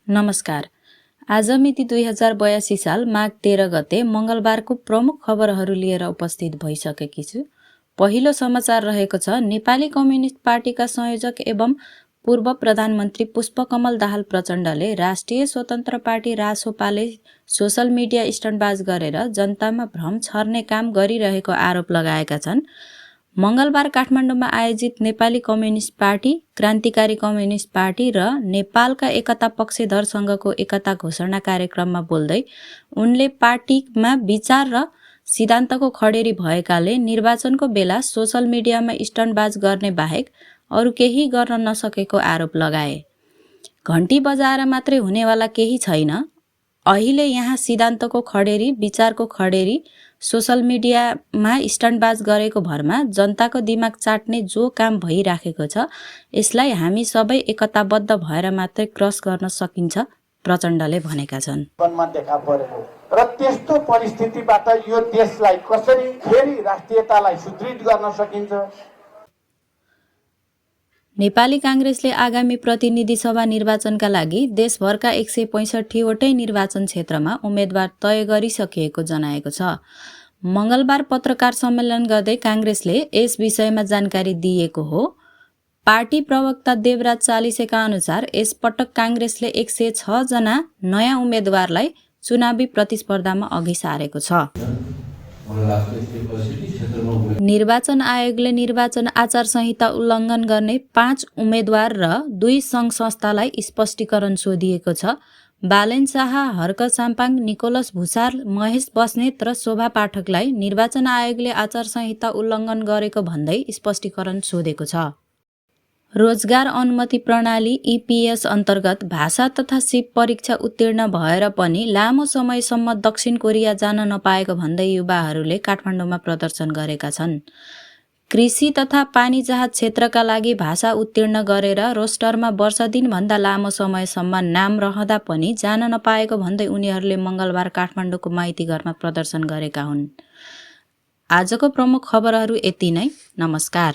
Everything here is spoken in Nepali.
नमस्कार। आज मिति 2082 साल माघ 13 गते मंगलबारको प्रमुख खबरहरू लिएर उपस्थित भइसकेकी छु। पहिलो समाचार रहेको छ, नेपाली कम्युनिस्ट पार्टीका संयोजक एवं पूर्व प्रधानमन्त्री पुष्पकमल दाहाल प्रचण्डले राष्ट्रिय स्वतन्त्र पार्टी रासोपाले सोशल मिडिया स्टन्टबाज गरेर जनतामा भ्रम छर्ने काम गरिरहेको आरोप लगाएका छन्। मंगलबार काठमाडौँमा आयोजित नेपाली कम्युनिस्ट पार्टी, क्रान्तिकारी कम्युनिस्ट पार्टी र नेपालका एकता पक्षधर संघको एकता घोषणा कार्यक्रममा बोल्दै उनले पार्टीमा विचार र सिद्धान्तको खडेरी भएकाले निर्वाचनको बेला सोशल मिडियामा स्टन्टबाज गर्ने बाहेक अरू केही गर्न नसकेको आरोप लगाए। घण्टी बजाएर मात्रै हुनेवाला केही छैन। अहिले यहाँ सिद्धान्तको खडेरी, विचारको खडेरी, सोशल मिडियामा स्टन्टबाज गरेको भरमा जनताको दिमाग चाट्ने जो काम भइराखेको छ, यसलाई हामी सबै एकताबद्ध भएर मात्रै क्रस गर्न सकिन्छ, प्रचण्डले भनेका छन्। देखा परेको र त्यस्तो परिस्थितिबाट यो देशलाई कसरी फेरि राष्ट्रियतालाई सुदृढ गर्न सकिन्छ। नेपाली काङ्ग्रेसले आगामी प्रतिनिधि सभा निर्वाचनका लागि देशभरका 165 वटै निर्वाचन क्षेत्रमा उम्मेद्वार तय गरिसकिएको जनाएको छ। मंगलबार पत्रकार सम्मेलन गर्दै काङ्ग्रेसले यस विषयमा जानकारी दिएको हो। पार्टी प्रवक्ता देवराज चालिसेका अनुसार यस पटक काङ्ग्रेसले 106 जना नयाँ उम्मेद्वारलाई चुनावी प्रतिस्पर्धामा अघि सारेको छ। निर्वाचन आयोगले निर्वाचन आचार संहिता उल्लङ्घन गर्ने 5 उम्मेद्वार र 2 सङ्घ संस्थालाई स्पष्टीकरण सोधिएको छ। बालेन शाह, हर्क साम्पाङ, निकोलस भुसार, महेश बस्नेत र शोभा पाठकलाई निर्वाचन आयोगले आचार संहिता उल्लङ्घन गरेको भन्दै स्पष्टीकरण सोधेको छ। रोजगार अनुमति प्रणाली EPS अन्तर्गत भाषा तथा सिप परीक्षा उत्तीर्ण भएर पनि लामो समयसम्म दक्षिण कोरिया जान नपाएको भन्दै युवाहरूले काठमाडौँमा प्रदर्शन गरेका छन्। कृषि तथा पानी जहाज क्षेत्रका लागि भाषा उत्तीर्ण गरेर रोस्टरमा वर्ष दिनभन्दा लामो समयसम्म नाम रहँदा पनि जान नपाएको भन्दै उनीहरूले मंगलबार काठमाडौँको माइती घरमा प्रदर्शन गरेका हुन्। आजको प्रमुख खबरहरू यति नै। नमस्कार।